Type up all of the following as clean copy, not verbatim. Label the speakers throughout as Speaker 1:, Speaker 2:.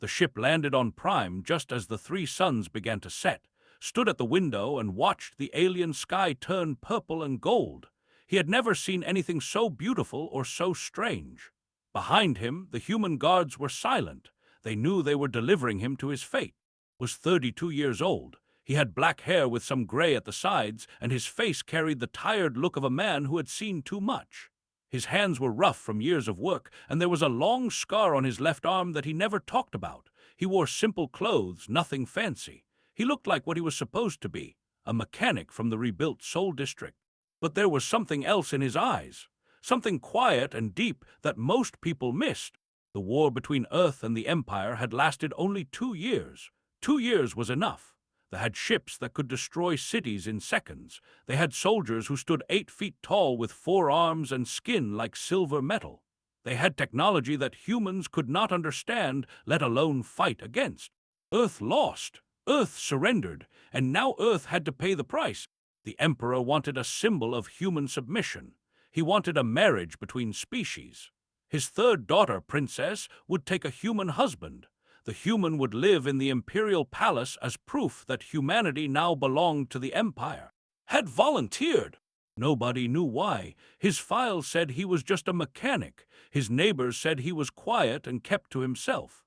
Speaker 1: The ship landed on Prime just as the three suns began to set, stood at the window and watched the alien sky turn purple and gold. He had never seen anything so beautiful or so strange. Behind him, the human guards were silent. They knew they were delivering him to his fate. He was 32 years old. He had black hair with some gray at the sides, and his face carried the tired look of a man who had seen too much. His hands were rough from years of work, and there was a long scar on his left arm that he never talked about. He wore simple clothes, nothing fancy. He looked like what he was supposed to be, a mechanic from the rebuilt Sol District. But there was something else in his eyes, something quiet and deep that most people missed. The war between Earth and the Empire had lasted only 2 years. 2 years was enough. They had ships that could destroy cities in seconds. They had soldiers who stood 8 feet tall with 4 arms and skin like silver metal. They had technology that humans could not understand, let alone fight against. Earth lost. Earth surrendered, and now Earth had to pay the price. The Emperor wanted a symbol of human submission. He wanted a marriage between species. His third daughter, Princess, would take a human husband. The human would live in the imperial palace as proof that humanity now belonged to the Empire. Had volunteered. Nobody knew why. His files said he was just a mechanic. His neighbors said he was quiet and kept to himself.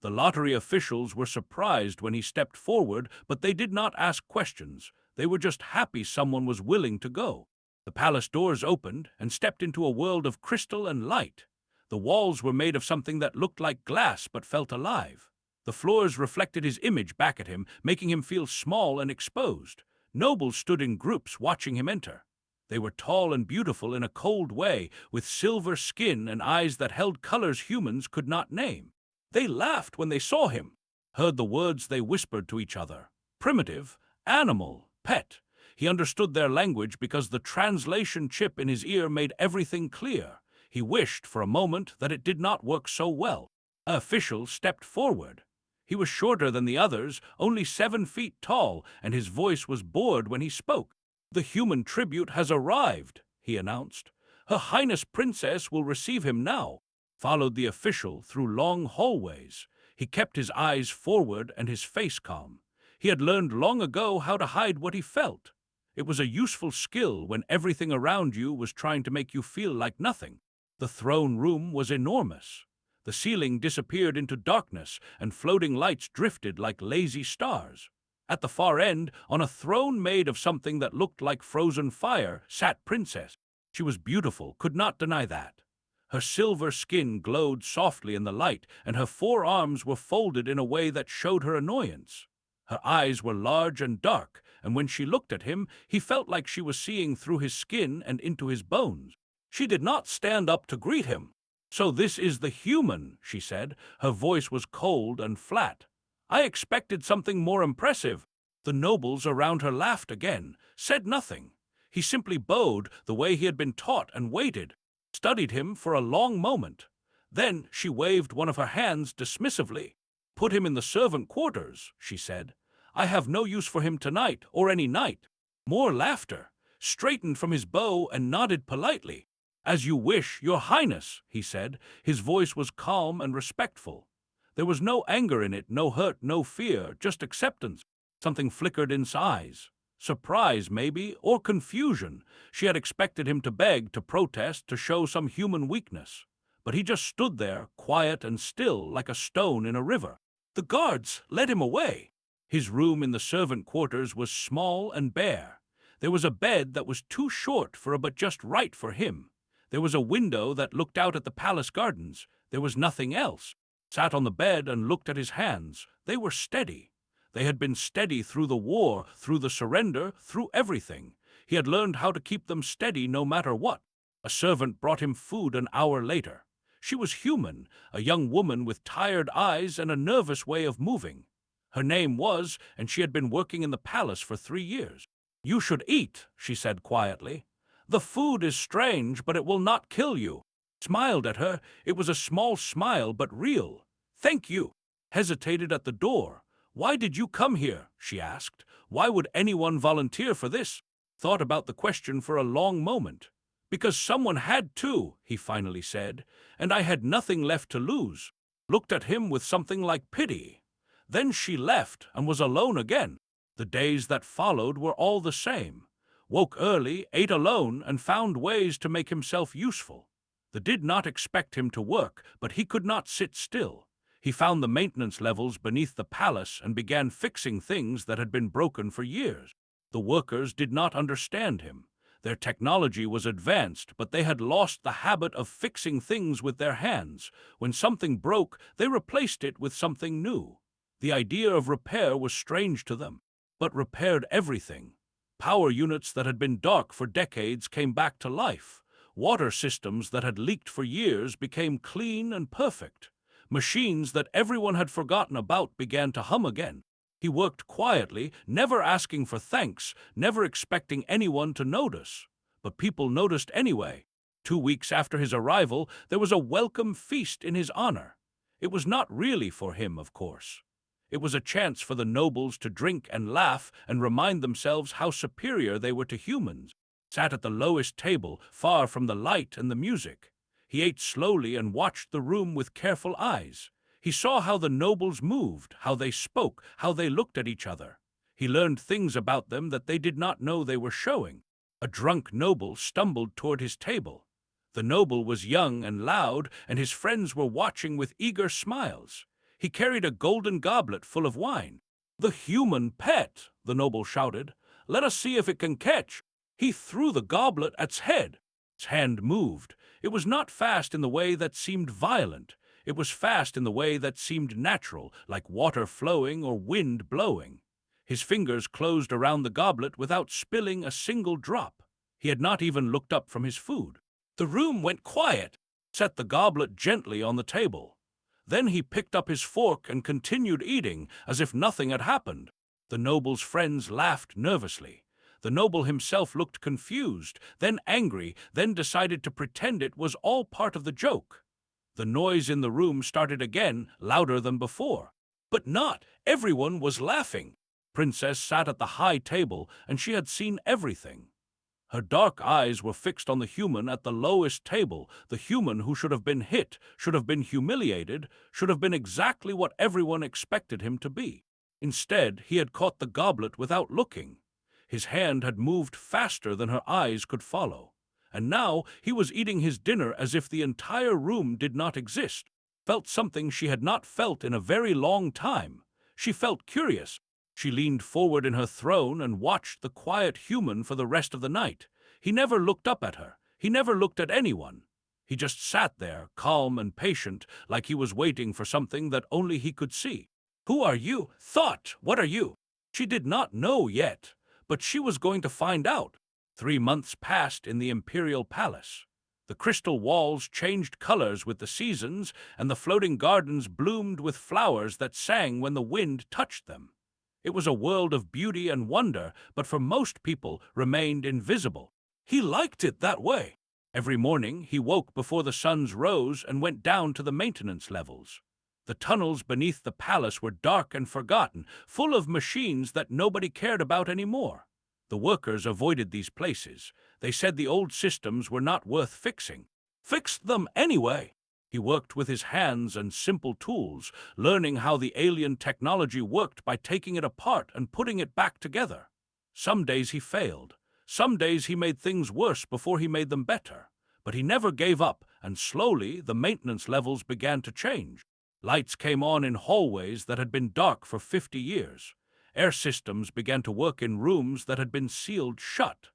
Speaker 1: The lottery officials were surprised when he stepped forward, but they did not ask questions. They were just happy someone was willing to go. The palace doors opened and stepped into a world of crystal and light. The walls were made of something that looked like glass but felt alive. The floors reflected his image back at him, making him feel small and exposed. Nobles stood in groups watching him enter. They were tall and beautiful in a cold way, with silver skin and eyes that held colors humans could not name. They laughed when they saw him, heard the words they whispered to each other. Primitive, animal, pet. He understood their language because the translation chip in his ear made everything clear. He wished for a moment that it did not work so well. An official stepped forward. He was shorter than the others, only 7 feet tall, and his voice was bored when he spoke. "The human tribute has arrived," he announced. "Her Highness Princess will receive him now." Followed the official through long hallways. He kept his eyes forward and his face calm. He had learned long ago how to hide what he felt. It was a useful skill when everything around you was trying to make you feel like nothing. The throne room was enormous. The ceiling disappeared into darkness, and floating lights drifted like lazy stars. At the far end, on a throne made of something that looked like frozen fire, sat Princess. She was beautiful, could not deny that. Her silver skin glowed softly in the light, and her 4 arms were folded in a way that showed her annoyance. Her eyes were large and dark, and when she looked at him, he felt like she was seeing through his skin and into his bones. She did not stand up to greet him. "So this is the human," she said. Her voice was cold and flat. "I expected something more impressive." The nobles around her laughed again, said nothing. He simply bowed the way he had been taught and waited, studied him for a long moment. Then she waved one of her hands dismissively. "Put him in the servant quarters," she said. "I have no use for him tonight or any night." More laughter. Straightened from his bow and nodded politely. "As you wish, Your Highness," he said. His voice was calm and respectful. There was no anger in it, no hurt, no fear, just acceptance. Something flickered in his eyes. Surprise, maybe, or confusion. She had expected him to beg, to protest, to show some human weakness. But he just stood there, quiet and still, like a stone in a river. The guards led him away. His room in the servant quarters was small and bare. There was a bed that was too short but just right for him. There was a window that looked out at the palace gardens. There was nothing else. Sat on the bed and looked at his hands. They were steady. They had been steady through the war, through the surrender, through everything. He had learned how to keep them steady no matter what. A servant brought him food an hour later. She was human, a young woman with tired eyes and a nervous way of moving. Her name was, and she had been working in the palace for 3 years. "You should eat," she said quietly. "The food is strange, but it will not kill you." Smiled at her. It was a small smile, but real. "Thank you." Hesitated at the door. "Why did you come here?" she asked. "Why would anyone volunteer for this?" Thought about the question for a long moment. "Because someone had to," he finally said, "and I had nothing left to lose." looked at him with something like pity. Then she left and was alone again. The days that followed were all the same. Woke early, ate alone, and found ways to make himself useful. They did not expect him to work, but he could not sit still. He found the maintenance levels beneath the palace and began fixing things that had been broken for years. The workers did not understand him. Their technology was advanced, but they had lost the habit of fixing things with their hands. When something broke, they replaced it with something new. The idea of repair was strange to them, but repaired everything. Power units that had been dark for decades came back to life. Water systems that had leaked for years became clean and perfect. Machines that everyone had forgotten about began to hum again. He worked quietly, never asking for thanks, never expecting anyone to notice. But people noticed anyway. 2 weeks after his arrival, there was a welcome feast in his honor. It was not really for him, of course. It was a chance for the nobles to drink and laugh and remind themselves how superior they were to humans. Sat at the lowest table, far from the light and the music. He ate slowly and watched the room with careful eyes. He saw how the nobles moved, how they spoke, how they looked at each other. He learned things about them that they did not know they were showing. A drunk noble stumbled toward his table. The noble was young and loud, and his friends were watching with eager smiles. He carried a golden goblet full of wine. "The human pet," the noble shouted. "Let us see if it can catch." He threw the goblet at its head. Its hand moved. It was not fast in the way that seemed violent. It was fast in the way that seemed natural, like water flowing or wind blowing. His fingers closed around the goblet without spilling a single drop. He had not even looked up from his food. The room went quiet. Set the goblet gently on the table. Then he picked up his fork and continued eating, as if nothing had happened. The noble's friends laughed nervously. The noble himself looked confused, then angry, then decided to pretend it was all part of the joke. The noise in the room started again, louder than before. But not everyone was laughing. Princess sat at the high table, and she had seen everything. Her dark eyes were fixed on the human at the lowest table, the human who should have been hit, should have been humiliated, should have been exactly what everyone expected him to be. Instead, he had caught the goblet without looking. His hand had moved faster than her eyes could follow. And now he was eating his dinner as if the entire room did not exist. Felt something she had not felt in a very long time. She felt curious. She leaned forward in her throne and watched the quiet human for the rest of the night. He never looked up at her. He never looked at anyone. He just sat there, calm and patient, like he was waiting for something that only he could see. "Who are you?" "Thought, what are you?" She did not know yet, but she was going to find out. 3 months passed in the imperial palace. The crystal walls changed colors with the seasons, and the floating gardens bloomed with flowers that sang when the wind touched them. It was a world of beauty and wonder, but for most people remained invisible. He liked it that way. Every morning he woke before the suns rose and went down to the maintenance levels. The tunnels beneath the palace were dark and forgotten, full of machines that nobody cared about anymore. The workers avoided these places. They said the old systems were not worth fixing. Fixed them anyway. He worked with his hands and simple tools, learning how the alien technology worked by taking it apart and putting it back together. Some days he failed. Some days he made things worse before he made them better. But he never gave up, and slowly the maintenance levels began to change. Lights came on in hallways that had been dark for 50 years. Air systems began to work in rooms that had been sealed shut.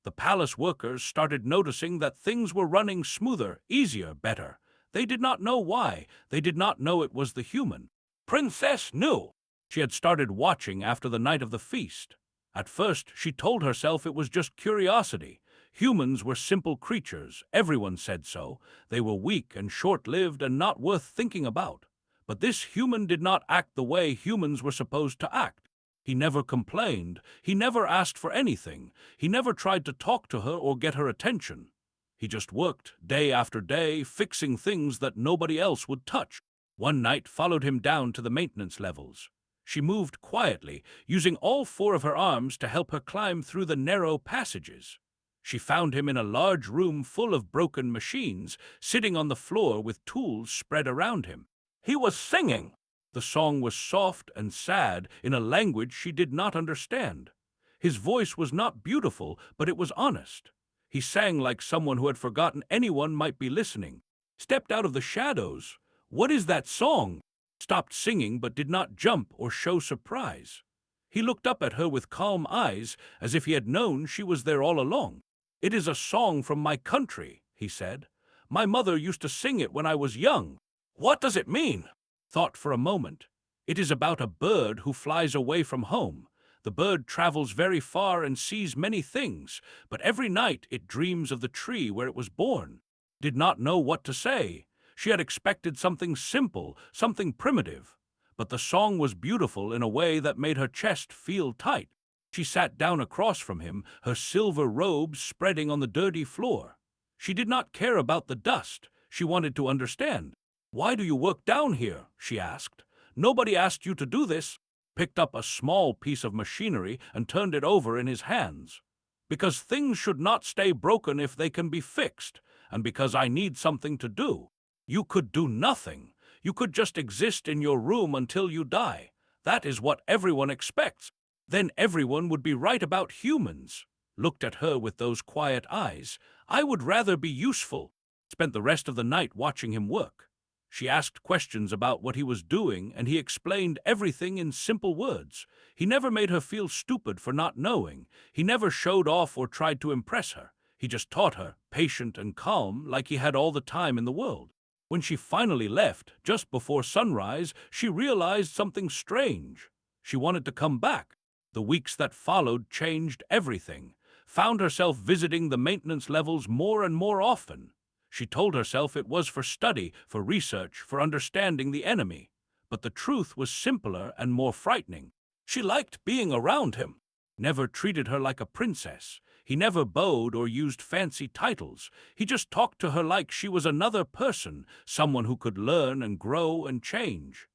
Speaker 1: The palace workers started noticing that things were running smoother, easier, better. They did not know why. They did not know it was the human. Princess knew. She had started watching after the night of the feast. At first, she told herself it was just curiosity. Humans were simple creatures. Everyone said so. They were weak and short-lived and not worth thinking about. But this human did not act the way humans were supposed to act. He never complained. He never asked for anything. He never tried to talk to her or get her attention. He just worked, day after day, fixing things that nobody else would touch. One night followed him down to the maintenance levels. She moved quietly, using all 4 of her arms to help her climb through the narrow passages. She found him in a large room full of broken machines, sitting on the floor with tools spread around him. He was singing. The song was soft and sad in a language she did not understand. His voice was not beautiful, but it was honest. He sang like someone who had forgotten anyone might be listening. Stepped out of the shadows. What is that song? Stopped singing but did not jump or show surprise. He looked up at her with calm eyes, as if he had known she was there all along. It is a song from my country, he said. My mother used to sing it when I was young. What does it mean? Thought for a moment. It is about a bird who flies away from home. The bird travels very far and sees many things, but every night it dreams of the tree where it was born. Did not know what to say. She had expected something simple, something primitive. But the song was beautiful in a way that made her chest feel tight. She sat down across from him, her silver robes spreading on the dirty floor. She did not care about the dust. She wanted to understand. "Why do you work down here?" she asked. "Nobody asked you to do this." Picked up a small piece of machinery and turned it over in his hands. "Because things should not stay broken if they can be fixed, and because I need something to do. You could do nothing. You could just exist in your room until you die. That is what everyone expects. Then everyone would be right about humans." Looked at her with those quiet eyes. "I would rather be useful." Spent the rest of the night watching him work. She asked questions about what he was doing, and he explained everything in simple words. He never made her feel stupid for not knowing. He never showed off or tried to impress her. He just taught her, patient and calm, like he had all the time in the world. When she finally left, just before sunrise, she realized something strange. She wanted to come back. The weeks that followed changed everything. Found herself visiting the maintenance levels more and more often. She told herself it was for study, for research, for understanding the enemy. But the truth was simpler and more frightening. She liked being around him. Never treated her like a princess. He never bowed or used fancy titles. He just talked to her like she was another person, someone who could learn and grow and change.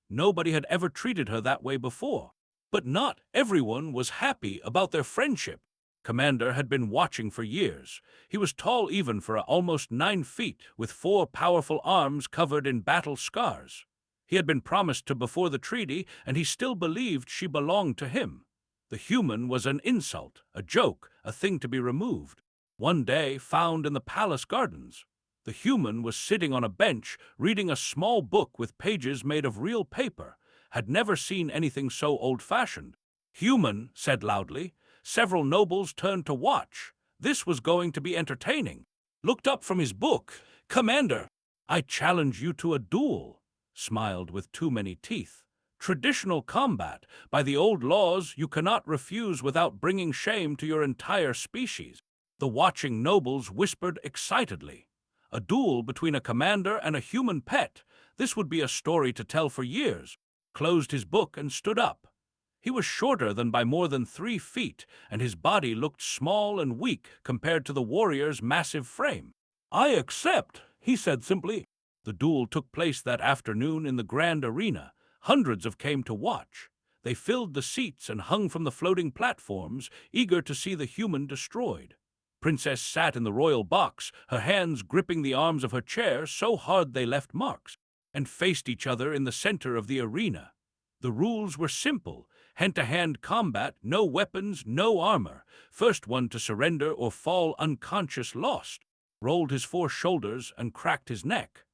Speaker 1: Nobody had ever treated her that way before. But not everyone was happy about their friendship. Commander had been watching for years. He was tall even for almost 9 feet, with 4 powerful arms covered in battle scars. He had been promised to before the treaty, and he still believed she belonged to him. The human was an insult, a joke, a thing to be removed. One day, found in the palace gardens. The human was sitting on a bench, reading a small book with pages made of real paper. Had never seen anything so old-fashioned. "Human," said loudly. Several nobles turned to watch. This was going to be entertaining. Looked up from his book. "Commander, I challenge you to a duel." Smiled with too many teeth. "Traditional combat. By the old laws, you cannot refuse without bringing shame to your entire species." The watching nobles whispered excitedly. A duel between a commander and a human pet. This would be a story to tell for years. Closed his book and stood up. He was shorter than by more than 3 feet, and his body looked small and weak compared to the warrior's massive frame. "I accept," he said simply. The duel took place that afternoon in the grand arena. Hundreds of came to watch. They filled the seats and hung from the floating platforms, eager to see the human destroyed. Princess sat in the royal box, her hands gripping the arms of her chair so hard they left marks, and faced each other in the center of the arena. The rules were simple. Hand-to-hand combat, no weapons, no armor. First one to surrender or fall unconscious lost. Rolled his 4 shoulders and cracked his neck.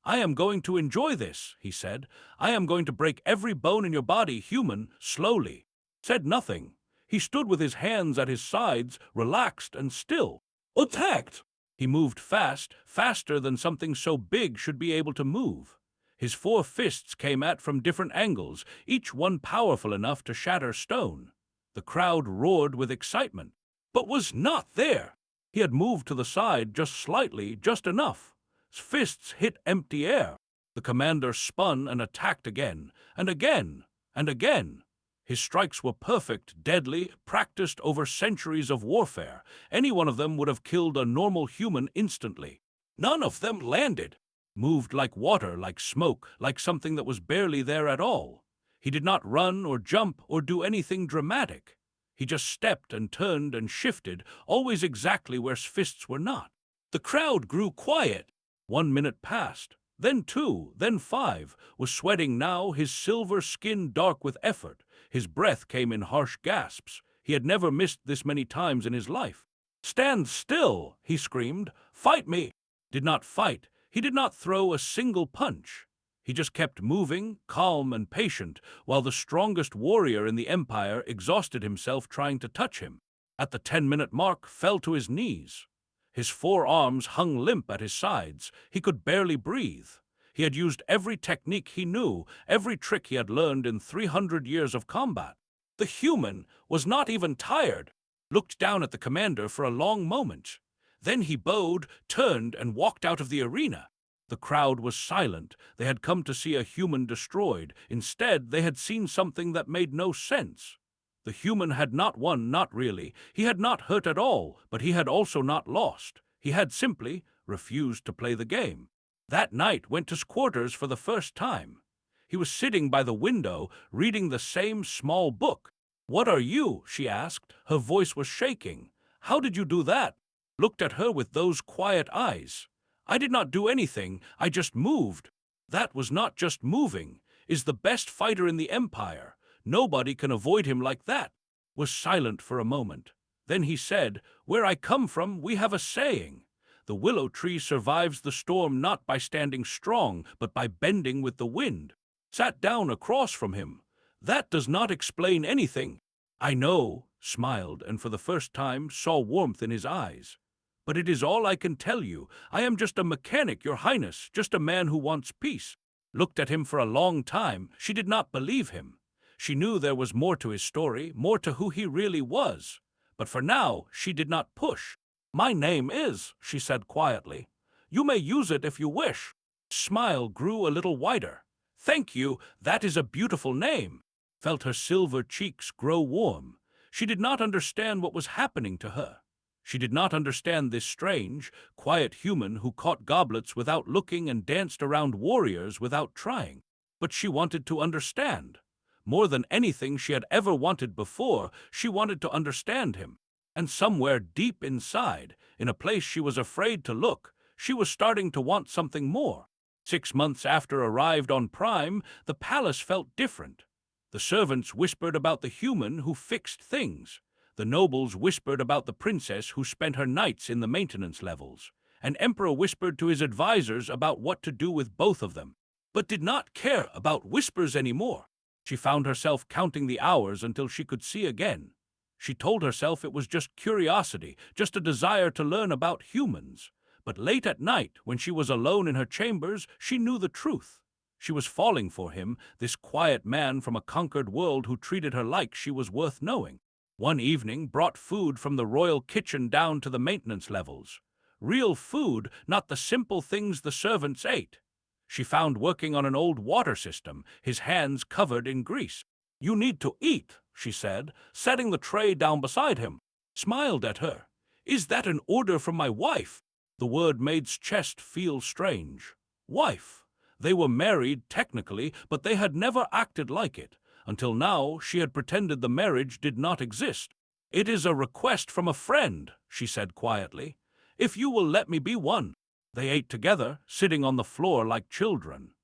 Speaker 1: "I am going to enjoy this," he said. "I am going to break every bone in your body, human, slowly." Said nothing. He stood with his hands at his sides, relaxed and still. "Attacked!" He moved fast, faster than something so big should be able to move. His 4 fists came at from different angles, each one powerful enough to shatter stone. The crowd roared with excitement, but was not there. He had moved to the side just slightly, just enough. His fists hit empty air. The commander spun and attacked again, and again, and again. His strikes were perfect, deadly, practiced over centuries of warfare. Any one of them would have killed a normal human instantly. None of them landed. Moved like water, like smoke, like something that was barely there at all. He did not run or jump or do anything dramatic. He just stepped and turned and shifted, always exactly where his fists were not. The crowd grew quiet. 1 minute passed. Then 2, then 5, was sweating now, his silver skin dark with effort. His breath came in harsh gasps. He had never missed this many times in his life. "Stand still!" he screamed. "Fight me!" Did not fight. He did not throw a single punch. He just kept moving, calm and patient, while the strongest warrior in the Empire exhausted himself trying to touch him. At the 10-minute mark, fell to his knees. His forearms hung limp at his sides. He could barely breathe. He had used every technique he knew, every trick he had learned in 300 years of combat. The human was not even tired, looked down at the commander for a long moment. Then he bowed, turned, and walked out of the arena. The crowd was silent. They had come to see a human destroyed. Instead, they had seen something that made no sense. The human had not won, not really. He had not hurt at all, but he had also not lost. He had simply refused to play the game. That night went to quarters for the first time. He was sitting by the window, reading the same small book. "What are you?" she asked. Her voice was shaking. "How did you do that?" Looked at her with those quiet eyes. "I did not do anything. I just moved." "That was not just moving. Is the best fighter in the Empire. Nobody can avoid him like that." Was silent for a moment. Then he said, "Where I come from, we have a saying. The willow tree survives the storm not by standing strong, but by bending with the wind." Sat down across from him. "That does not explain anything." "I know," smiled, and for the first time saw warmth in his eyes. "But it is all I can tell you. I am just a mechanic, Your Highness, just a man who wants peace." Looked at him for a long time. She did not believe him. She knew there was more to his story, more to who he really was. But for now, she did not push. "My name is," she said quietly. "You may use it if you wish." Smile grew a little wider. "Thank you, that is a beautiful name." Felt her silver cheeks grow warm. She did not understand what was happening to her. She did not understand this strange, quiet human who caught goblets without looking and danced around warriors without trying. But she wanted to understand. More than anything she had ever wanted before, she wanted to understand him. And somewhere deep inside, in a place she was afraid to look, she was starting to want something more. 6 months after arrived on Prime, the palace felt different. The servants whispered about the human who fixed things. The nobles whispered about the princess who spent her nights in the maintenance levels. An emperor whispered to his advisors about what to do with both of them, but did not care about whispers anymore. She found herself counting the hours until she could see again. She told herself it was just curiosity, just a desire to learn about humans. But late at night, when she was alone in her chambers, she knew the truth. She was falling for him, this quiet man from a conquered world who treated her like she was worth knowing. One evening brought food from the royal kitchen down to the maintenance levels. Real food, not the simple things the servants ate. She found working on an old water system, his hands covered in grease. "You need to eat," she said, setting the tray down beside him. Smiled at her. "Is that an order from my wife?" The word made's chest feel strange. Wife. They were married, technically, but they had never acted like it. Until now, she had pretended the marriage did not exist. "It is a request from a friend," she said quietly. "If you will let me be one." They ate together, sitting on the floor like children.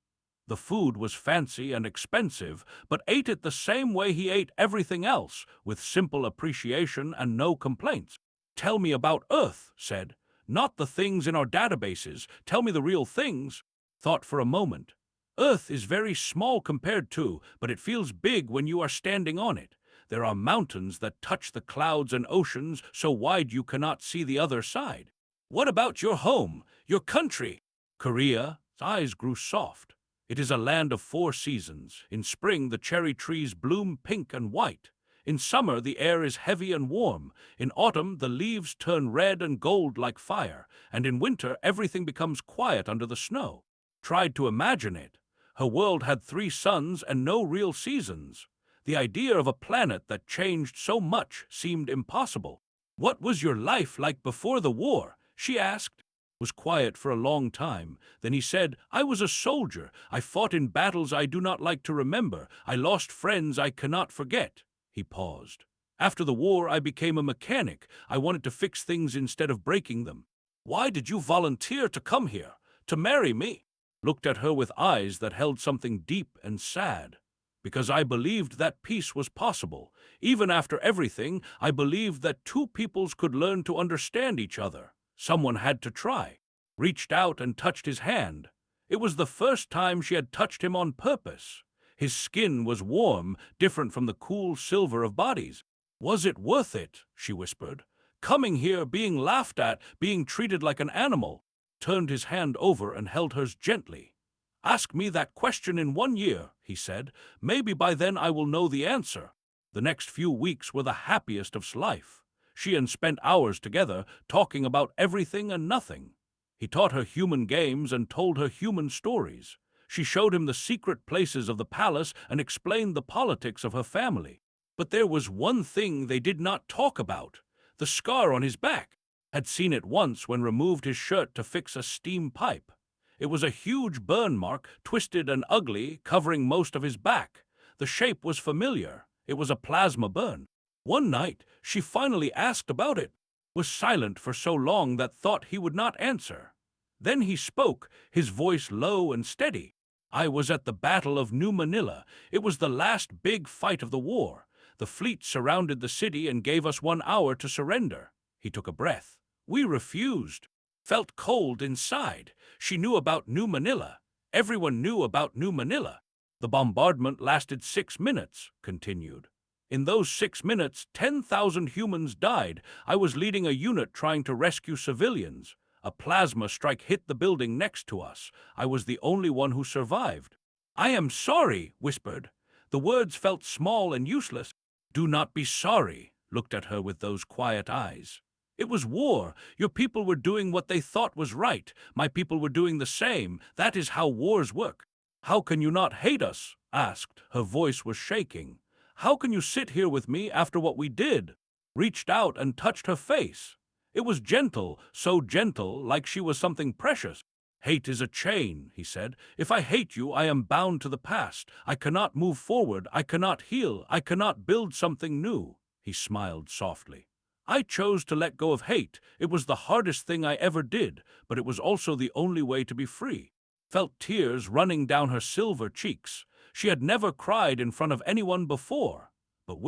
Speaker 1: The food was fancy and expensive, but ate it the same way he ate everything else, with simple appreciation and no complaints. "Tell me about Earth," said. "Not the things in our databases. Tell me the real things." Thought for a moment. "Earth is very small compared to, but it feels big when you are standing on it. There are mountains that touch the clouds and oceans so wide you cannot see the other side." "What about your home, your country?" "Korea." His eyes grew soft. "It is a land of 4 seasons. In spring, the cherry trees bloom pink and white. In summer, the air is heavy and warm. In autumn, the leaves turn red and gold like fire. And in winter, everything becomes quiet under the snow." Tried to imagine it. Her world had 3 suns and no real seasons. The idea of a planet that changed so much seemed impossible. "What was your life like before the war?" she asked. Was quiet for a long time. Then he said, "I was a soldier. I fought in battles I do not like to remember. I lost friends I cannot forget." He paused. "After the war, I became a mechanic. I wanted to fix things instead of breaking them." "Why did you volunteer to come here? To marry me?" looked at her with eyes that held something deep and sad. Because I believed that peace was possible. Even after everything, I believed that two peoples could learn to understand each other. Someone had to try. Reached out and touched his hand. It was the first time she had touched him on purpose. His skin was warm, different from the cool silver of bodies. "Was it worth it?" she whispered. "Coming here, being laughed at, being treated like an animal." Turned his hand over and held hers gently. "Ask me that question in 1 year," he said. "Maybe by then I will know the answer." The next few weeks were the happiest of life. She and spent hours together, talking about everything and nothing. He taught her human games and told her human stories. She showed him the secret places of the palace and explained the politics of her family. But there was one thing they did not talk about: the scar on his back. Had seen it once when removed his shirt to fix a steam pipe. It was a huge burn mark, twisted and ugly, covering most of his back. The shape was familiar. It was a plasma burn. One night, she finally asked about it. Was silent for so long that thought he would not answer. Then he spoke, his voice low and steady. "I was at the Battle of New Manila. It was the last big fight of the war. The fleet surrounded the city and gave us 1 hour to surrender." He took a breath. "We refused. Felt cold inside. She knew about New Manila. Everyone knew about New Manila. The bombardment lasted 6 minutes," continued. "In those 6 minutes, 10,000 humans died. I was leading a unit trying to rescue civilians. A plasma strike hit the building next to us. I was the only one who survived." "I am sorry," whispered. The words felt small and useless. "Do not be sorry," looked at her with those quiet eyes. "It was war. Your people were doing what they thought was right. My people were doing the same. That is how wars work." "How can you not hate us?" asked. Her voice was shaking. "How can you sit here with me after what we did?" Reached out and touched her face. It was gentle, so gentle, like she was something precious. "Hate is a chain," he said. "If I hate you, I am bound to the past. I cannot move forward. I cannot heal. I cannot build something new." He smiled softly. "I chose to let go of hate. It was the hardest thing I ever did, but it was also the only way to be free." Felt tears running down her silver cheeks. She had never cried in front of anyone before, but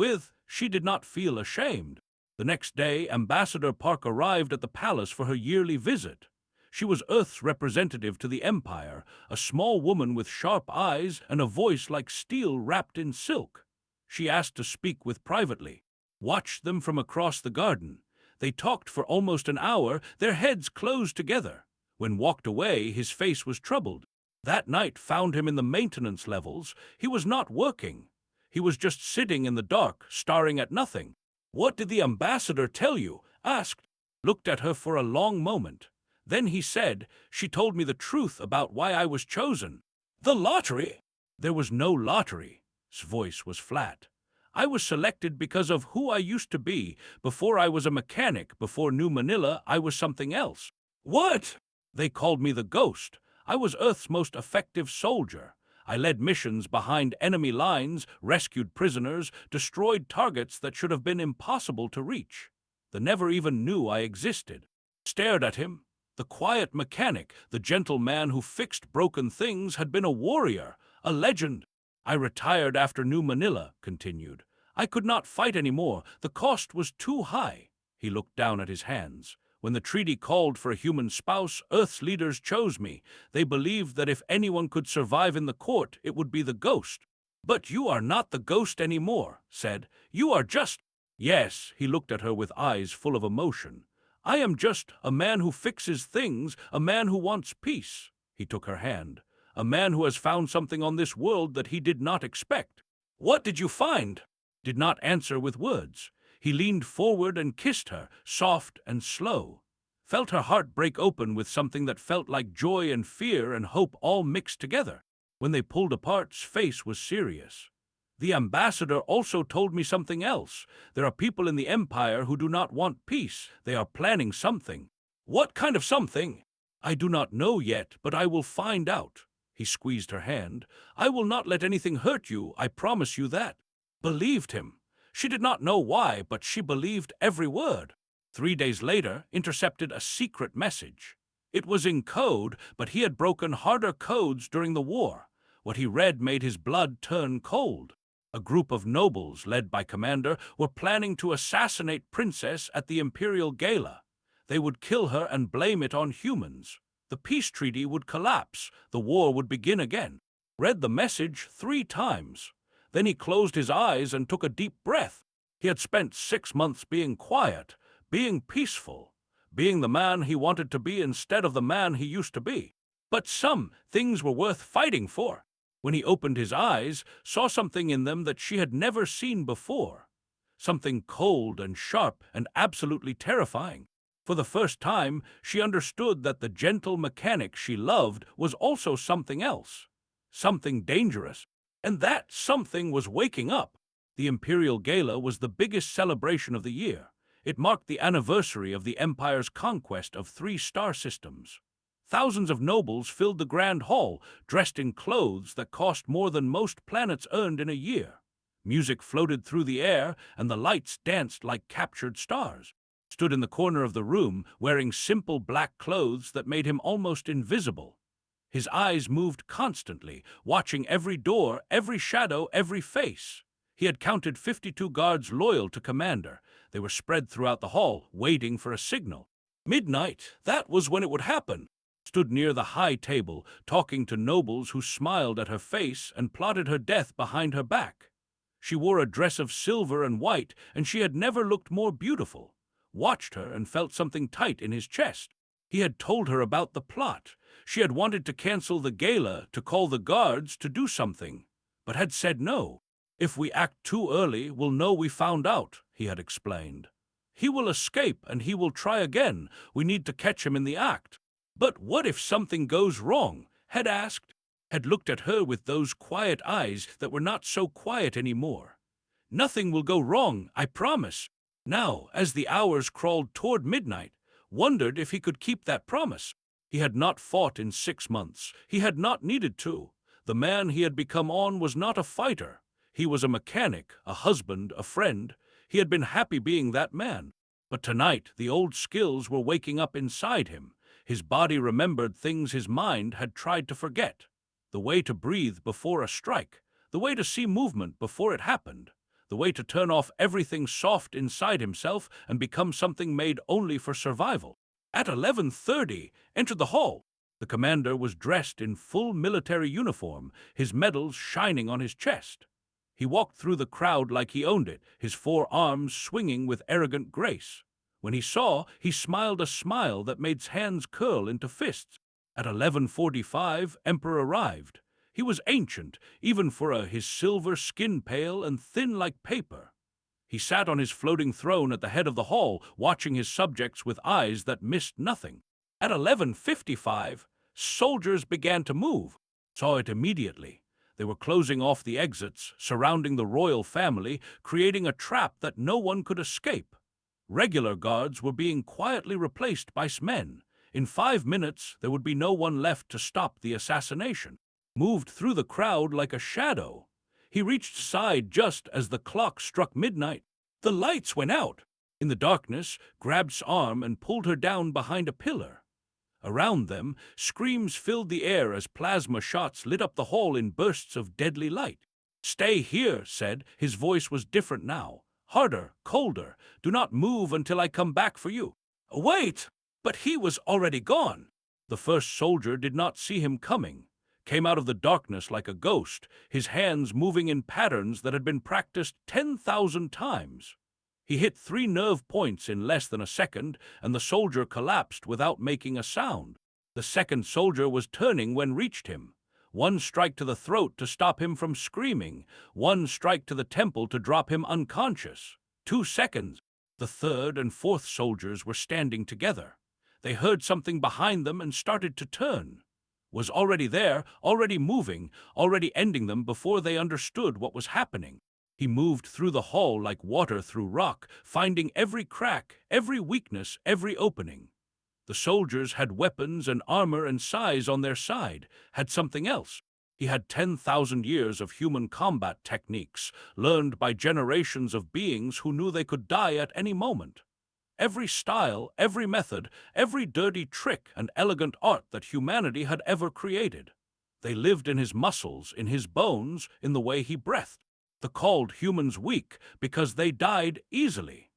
Speaker 1: she did not feel ashamed. The next day, Ambassador Park arrived at the palace for her yearly visit. She was Earth's representative to the Empire, a small woman with sharp eyes and a voice like steel wrapped in silk. She asked to speak with privately. Watched them from across the garden. They talked for almost an hour, their heads closed together. When walked away, his face was troubled. That night found him in the maintenance levels. He was not working. He was just sitting in the dark, staring at nothing. "What did the ambassador tell you?" asked. Looked at her for a long moment. Then he said, "She told me the truth about why I was chosen." "The lottery?" "There was no lottery." His voice was flat. "I was selected because of who I used to be. Before I was a mechanic, before New Manila, I was something else." "What?" "They called me the Ghost. I was Earth's most effective soldier. I led missions behind enemy lines, rescued prisoners, destroyed targets that should have been impossible to reach. They never even knew I existed." Stared at him. The quiet mechanic, the gentle man who fixed broken things, had been a warrior, a legend. "I retired after New Manila," continued. "I could not fight anymore. The cost was too high." He looked down at his hands. "When the treaty called for a human spouse, Earth's leaders chose me. They believed that if anyone could survive in the court, it would be the Ghost." "But you are not the Ghost anymore," said. "You are just—" "Yes," he looked at her with eyes full of emotion. "I am just a man who fixes things, a man who wants peace." He took her hand. "A man who has found something on this world that he did not expect." "What did you find?" Did not answer with words. He leaned forward and kissed her, soft and slow. Felt her heart break open with something that felt like joy and fear and hope all mixed together. When they pulled apart, his face was serious. "The ambassador also told me something else. There are people in the Empire who do not want peace. They are planning something." "What kind of something?" "I do not know yet, but I will find out." He squeezed her hand. "I will not let anything hurt you, I promise you that." Believed him. She did not know why, but she believed every word. 3 days later, intercepted a secret message. It was in code, but he had broken harder codes during the war. What he read made his blood turn cold. A group of nobles, led by Commander, were planning to assassinate Princess at the Imperial Gala. They would kill her and blame it on humans. The peace treaty would collapse. The war would begin again. Read the message 3 times. Then he closed his eyes and took a deep breath. He had spent 6 months being quiet, being peaceful, being the man he wanted to be instead of the man he used to be. But some things were worth fighting for. When he opened his eyes, saw something in them that she had never seen before. Something cold and sharp and absolutely terrifying. For the first time, she understood that the gentle mechanic she loved was also something else. Something dangerous. And that something was waking up. The Imperial Gala was the biggest celebration of the year. It marked the anniversary of the Empire's conquest of 3 star systems. Thousands of nobles filled the grand hall, dressed in clothes that cost more than most planets earned in a year. Music floated through the air, and the lights danced like captured stars. Stood in the corner of the room, wearing simple black clothes that made him almost invisible. His eyes moved constantly, watching every door, every shadow, every face. He had counted 52 guards loyal to Commander. They were spread throughout the hall, waiting for a signal. Midnight, that was when it would happen. Stood near the high table, talking to nobles who smiled at her face and plotted her death behind her back. She wore a dress of silver and white, and she had never looked more beautiful. Watched her and felt something tight in his chest. He had told her about the plot. She had wanted to cancel the gala, to call the guards, to do something, but had said no. If we act too early, we'll know we found out, he had explained. He will escape and he will try again. We need to catch him in the act. But what if something goes wrong? Had asked. Had looked at her with those quiet eyes that were not so quiet anymore. Nothing will go wrong, I promise. Now, as the hours crawled toward midnight, wondered if he could keep that promise. He had not fought in 6 months. He had not needed to. The man he had become was not a fighter. He was a mechanic, a husband, a friend. He had been happy being that man. But tonight, the old skills were waking up inside him. His body remembered things his mind had tried to forget. The way to breathe before a strike. The way to see movement before it happened. The way to turn off everything soft inside himself and become something made only for survival. At 11:30, entered the hall. The commander was dressed in full military uniform, his medals shining on his chest. He walked through the crowd like he owned it, his 4 arms swinging with arrogant grace. When he saw, he smiled a smile that made his hands curl into fists. At 11:45, Emperor arrived. He was ancient, even for his silver skin pale and thin like paper. He sat on his floating throne at the head of the hall, watching his subjects with eyes that missed nothing. At 11:55, soldiers began to move. Saw it immediately. They were closing off the exits, surrounding the royal family, creating a trap that no one could escape. Regular guards were being quietly replaced by men. In 5 minutes, there would be no one left to stop the assassination. Moved through the crowd like a shadow. He reached side just as the clock struck midnight. The lights went out. In the darkness, grabbed his arm and pulled her down behind a pillar. Around them, screams filled the air as plasma shots lit up the hall in bursts of deadly light. "Stay here," said. His voice was different now. Harder, colder. "Do not move until I come back for you." "Wait!" But he was already gone. The first soldier did not see him coming. Came out of the darkness like a ghost, his hands moving in patterns that had been practiced 10,000 times. He hit 3 nerve points in less than a second, and the soldier collapsed without making a sound. The second soldier was turning when reached him. 1 strike to the throat to stop him from screaming, 1 strike to the temple to drop him unconscious. 2 seconds. The third and fourth soldiers were standing together. They heard something behind them and started to turn. Was already there, already moving, already ending them before they understood what was happening. He moved through the hall like water through rock, finding every crack, every weakness, every opening. The soldiers had weapons and armor and size on their side, had something else. He had 10,000 years of human combat techniques, learned by generations of beings who knew they could die at any moment. every style, every method, every dirty trick and elegant art that humanity had ever created. They lived in his muscles, in his bones, in the way he breathed. They called humans weak because they died easily.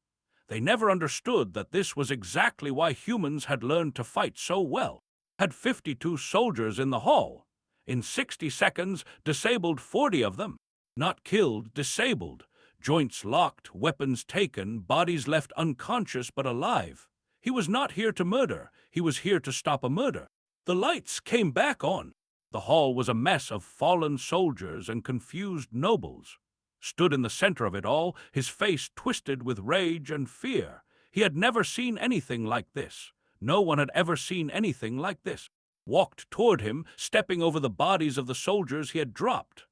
Speaker 1: They never understood that this was exactly why humans had learned to fight so well. Had 52 soldiers in the hall. In 60 seconds, disabled 40 of them. Not killed, disabled. Joints locked, weapons taken, bodies left unconscious but alive. He was not here to murder. He was here to stop a murder. The lights came back on. The hall was a mess of fallen soldiers and confused nobles. Stood in the center of it all, his face twisted with rage and fear. He had never seen anything like this. No one had ever seen anything like this. Walked toward him, stepping over the bodies of the soldiers he had dropped.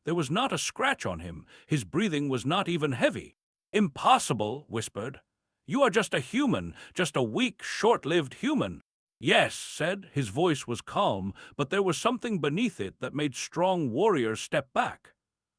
Speaker 1: There was not a scratch on him. His breathing was not even heavy. "Impossible," whispered. "You are just a human, just a weak, short-lived human." "Yes," said. His voice was calm, but there was something beneath it that made strong warriors step back.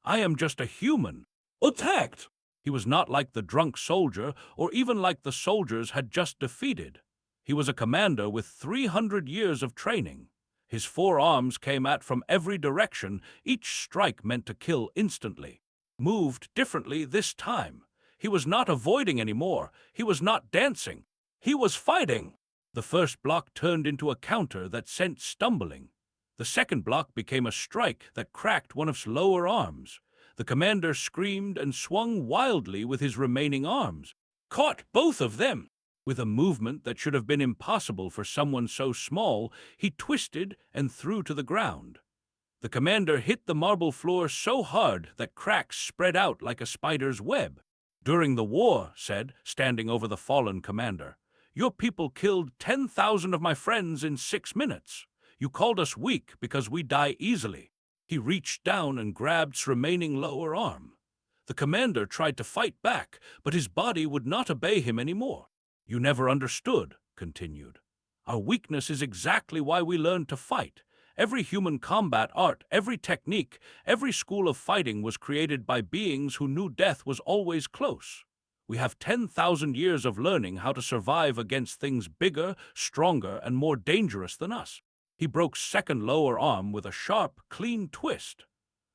Speaker 1: "I am just a human." Attacked! He was not like the drunk soldier, or even like the soldiers had just defeated. He was a commander with 300 years of training. His 4 arms came at from every direction, each strike meant to kill instantly. Moved differently this time. He was not avoiding anymore. He was not dancing. He was fighting. The first block turned into a counter that sent stumbling. The second block became a strike that cracked one of his lower arms. The commander screamed and swung wildly with his remaining arms. Caught both of them. With a movement that should have been impossible for someone so small, he twisted and threw to the ground. The commander hit the marble floor so hard that cracks spread out like a spider's web. "During the war," said, standing over the fallen commander, "your people killed 10,000 of my friends in 6 minutes. You called us weak because we die easily." He reached down and grabbed his remaining lower arm. The commander tried to fight back, but his body would not obey him anymore. "You never understood," continued. "Our weakness is exactly why we learned to fight. Every human combat art, every technique, every school of fighting was created by beings who knew death was always close. We have 10,000 years of learning how to survive against things bigger, stronger, and more dangerous than us." He broke second lower arm with a sharp, clean twist.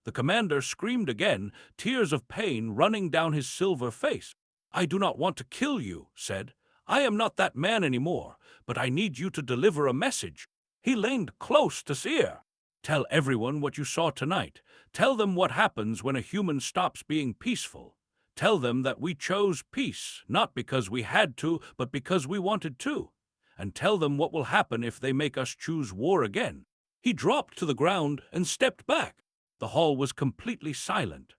Speaker 1: The commander screamed again, tears of pain running down his silver face. "I do not want to kill you," said. "I am not that man anymore, but I need you to deliver a message." He leaned close to his ear. "Tell everyone what you saw tonight. Tell them what happens when a human stops being peaceful. Tell them that we chose peace, not because we had to, but because we wanted to. And tell them what will happen if they make us choose war again." He dropped to the ground and stepped back. The hall was completely silent.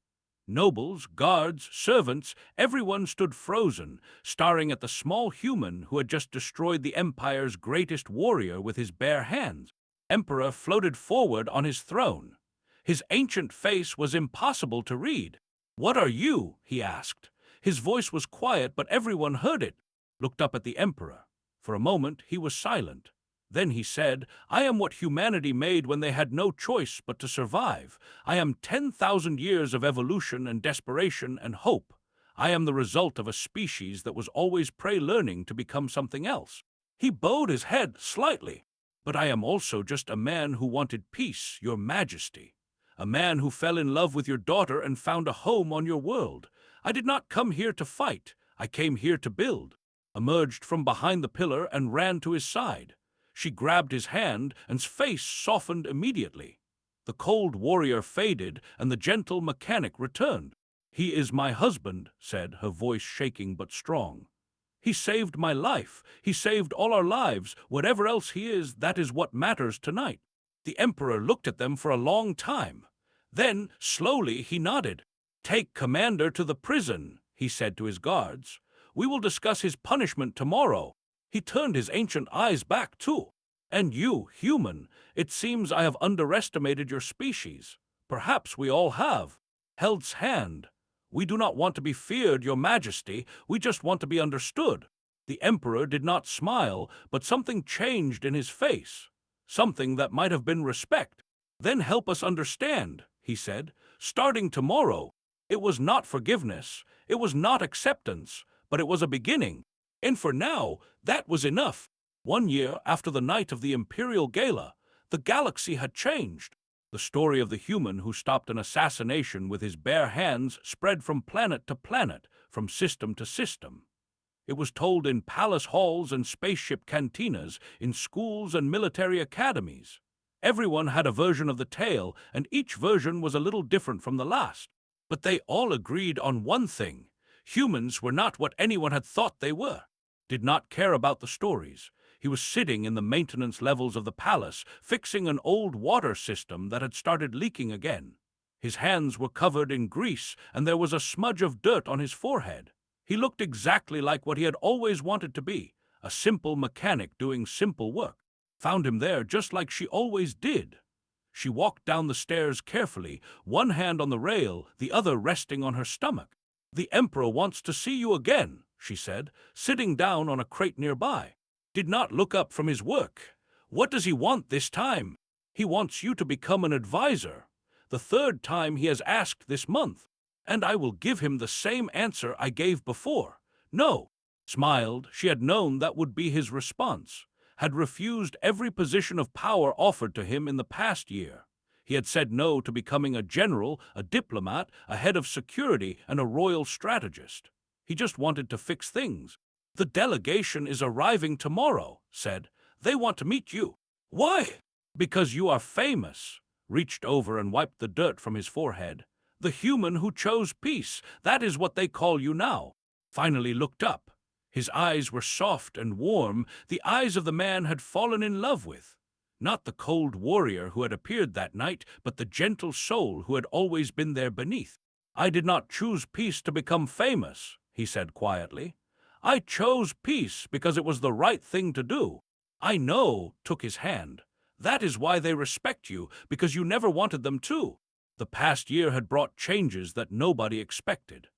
Speaker 1: Nobles, guards, servants, everyone stood frozen, staring at the small human who had just destroyed the Empire's greatest warrior with his bare hands. Emperor floated forward on his throne. His ancient face was impossible to read. "What are you?" he asked. His voice was quiet, but everyone heard it. Looked up at the Emperor. For a moment, he was silent. Then he said, "I am what humanity made when they had no choice but to survive. I am 10,000 years of evolution and desperation and hope. I am the result of a species that was always learning to become something else." He bowed his head slightly. "But I am also just a man who wanted peace, your majesty. A man who fell in love with your daughter and found a home on your world. I did not come here to fight. I came here to build." Emerged from behind the pillar and ran to his side. She grabbed his hand, and his face softened immediately. The cold warrior faded, and the gentle mechanic returned. "He is my husband," said, her voice shaking but strong. "He saved my life. He saved all our lives. Whatever else he is, that is what matters tonight." The Emperor looked at them for a long time. Then, slowly, he nodded. "Take Commander to the prison," he said to his guards. "We will discuss his punishment tomorrow." He turned his ancient eyes back, too. "And you, human, it seems I have underestimated your species. Perhaps we all have." Held's hand. "We do not want to be feared, your majesty. We just want to be understood." The Emperor did not smile, but something changed in his face. Something that might have been respect. "Then help us understand," he said. "Starting tomorrow." It was not forgiveness. It was not acceptance. But it was a beginning. And for now, that was enough. 1 year after the night of the Imperial Gala, the galaxy had changed. The story of the human who stopped an assassination with his bare hands spread from planet to planet, from system to system. It was told in palace halls and spaceship cantinas, in schools and military academies. Everyone had a version of the tale, and each version was a little different from the last. But they all agreed on one thing. Humans were not what anyone had thought they were. Did not care about the stories. He was sitting in the maintenance levels of the palace, fixing an old water system that had started leaking again. His hands were covered in grease, and there was a smudge of dirt on his forehead. He looked exactly like what he had always wanted to be, a simple mechanic doing simple work. Found him there just like she always did. She walked down the stairs carefully, one hand on the rail, the other resting on her stomach. "The Emperor wants to see you again," she said, sitting down on a crate nearby. Did not look up from his work. "What does he want this time?" "He wants you to become an advisor. The third time he has asked this month. And I will give him the same answer I gave before. No." Smiled. She had known that would be his response. Had refused every position of power offered to him in the past year. He had said no to becoming a general, a diplomat, a head of security, and a royal strategist. He just wanted to fix things. "The delegation is arriving tomorrow," said. "They want to meet you." "Why?" "Because you are famous." Reached over and wiped the dirt from his forehead. "The human who chose peace, that is what they call you now." Finally looked up. His eyes were soft and warm, the eyes of the man had fallen in love with. Not the cold warrior who had appeared that night, but the gentle soul who had always been there beneath. "I did not choose peace to become famous," he said quietly. "I chose peace because it was the right thing to do." "I know," took his hand. "That is why they respect you, because you never wanted them to." The past year had brought changes that nobody expected.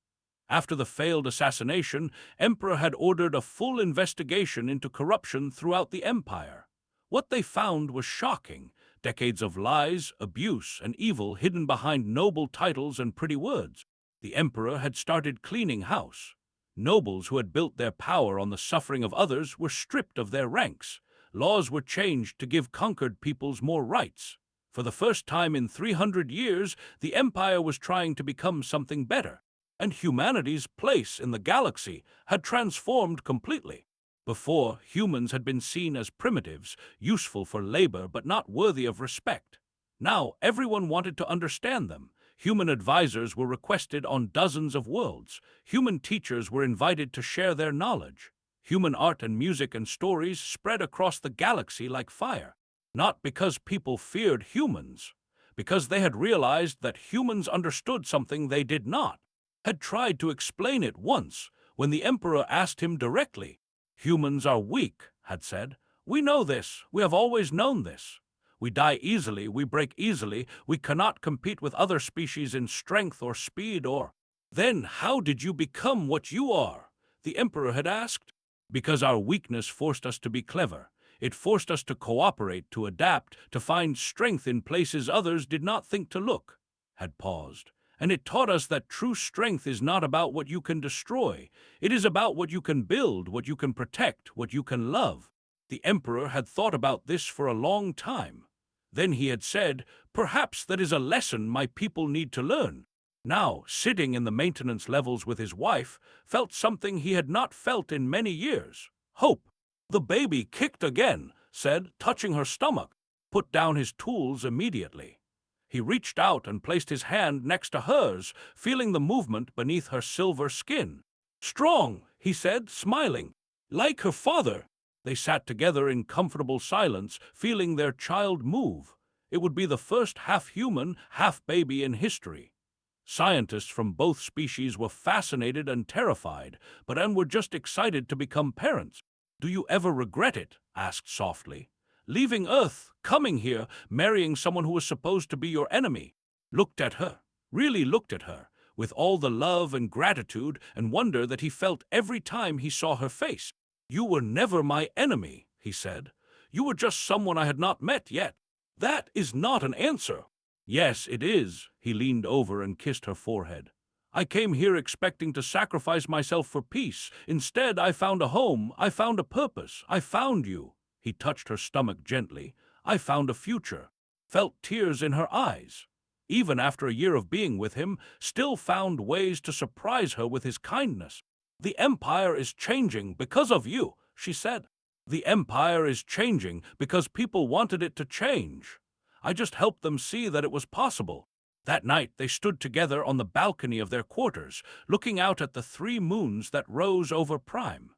Speaker 1: After the failed assassination, Emperor had ordered a full investigation into corruption throughout the empire. What they found was shocking. Decades of lies, abuse, and evil hidden behind noble titles and pretty words. The Emperor had started cleaning house. Nobles who had built their power on the suffering of others were stripped of their ranks. Laws were changed to give conquered peoples more rights. For the first time in 300 years, the Empire was trying to become something better, and humanity's place in the galaxy had transformed completely. Before, humans had been seen as primitives, useful for labor but not worthy of respect. Now everyone wanted to understand them. Human advisors were requested on dozens of worlds. Human teachers were invited to share their knowledge. Human art and music and stories spread across the galaxy like fire. Not because people feared humans, because they had realized that humans understood something they did not, had tried to explain it once when the Emperor asked him directly. "Humans are weak," had said. "We know this, we have always known this. We die easily, we break easily, we cannot compete with other species in strength or speed or—" "Then how did you become what you are?" the Emperor had asked. "Because our weakness forced us to be clever. It forced us to cooperate, to adapt, to find strength in places others did not think to look," had paused. "And it taught us that true strength is not about what you can destroy. It is about what you can build, what you can protect, what you can love." The Emperor had thought about this for a long time. Then he had said, "Perhaps that is a lesson my people need to learn." Now, sitting in the maintenance levels with his wife, felt something he had not felt in many years. Hope. "The baby kicked again," said, touching her stomach. Put down his tools immediately. He reached out and placed his hand next to hers, feeling the movement beneath her silver skin. "Strong," he said, smiling. "Like her father." They sat together in comfortable silence, feeling their child move. It would be the first half-human, half-baby in history. Scientists from both species were fascinated and terrified, but were just excited to become parents. "Do you ever regret it?" asked softly. "Leaving Earth, coming here, marrying someone who was supposed to be your enemy?" Looked at her, really looked at her, with all the love and gratitude and wonder that he felt every time he saw her face. "You were never my enemy," he said. "You were just someone I had not met yet." "That is not an answer." "Yes, it is." He leaned over and kissed her forehead. I came here expecting to sacrifice myself for peace. Instead, I found a home. I found a purpose. I found you." He touched her stomach gently. "I found a future." Felt tears in her eyes. Even after a year of being with him, still found ways to surprise her with his kindness. "The Empire is changing because of you," she said. "The Empire is changing because people wanted it to change. I just helped them see that it was possible." That night they stood together on the balcony of their quarters, looking out at the 3 moons that rose over Prime.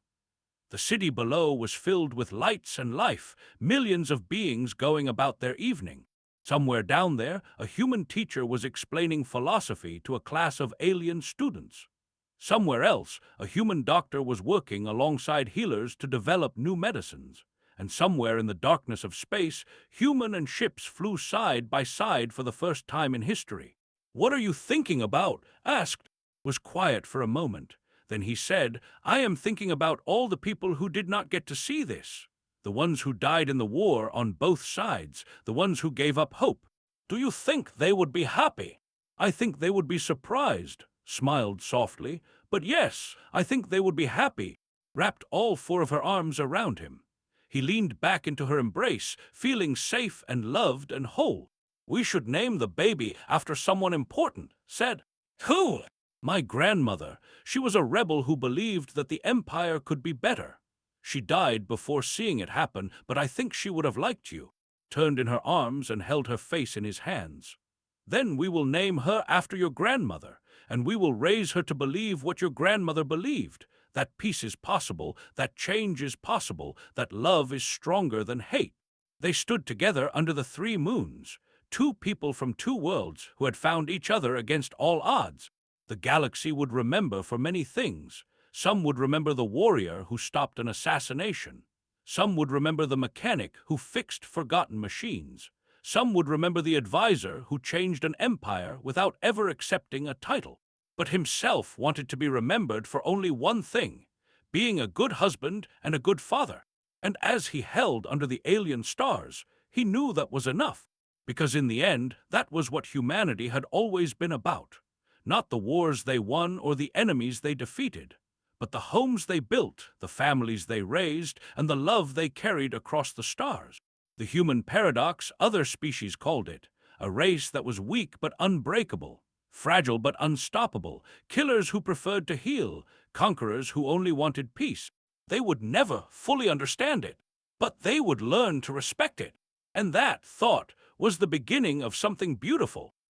Speaker 1: The city below was filled with lights and life, millions of beings going about their evening. Somewhere down there, a human teacher was explaining philosophy to a class of alien students. Somewhere else, a human doctor was working alongside healers to develop new medicines. And somewhere in the darkness of space, human and ships flew side by side for the first time in history. "What are you thinking about?" asked. Was quiet for a moment. Then he said, "I am thinking about all the people who did not get to see this. The ones who died in the war on both sides, the ones who gave up hope. Do you think they would be happy?" "I think they would be surprised," smiled softly. "But yes, I think they would be happy." Wrapped all 4 of her arms around him. He leaned back into her embrace, feeling safe and loved and whole. "We should name the baby after someone important," said. "Who?" "My grandmother. She was a rebel who believed that the Empire could be better. She died before seeing it happen, but I think she would have liked you." Turned in her arms and held her face in his hands. "Then we will name her after your grandmother, and we will raise her to believe what your grandmother believed. That peace is possible, that change is possible, that love is stronger than hate." They stood together under the 3 moons, 2 people from 2 worlds who had found each other against all odds. The galaxy would remember for many things. Some would remember the warrior who stopped an assassination. Some would remember the mechanic who fixed forgotten machines. Some would remember the advisor who changed an empire without ever accepting a title. But himself wanted to be remembered for only one thing: being a good husband and a good father. And as he held under the alien stars, he knew that was enough, because in the end, that was what humanity had always been about. Not the wars they won or the enemies they defeated, but the homes they built, the families they raised, and the love they carried across the stars. The human paradox, other species called it, a race that was weak but unbreakable, fragile but unstoppable, killers who preferred to heal, conquerors who only wanted peace. They would never fully understand it, but they would learn to respect it. And that thought was the beginning of something beautiful.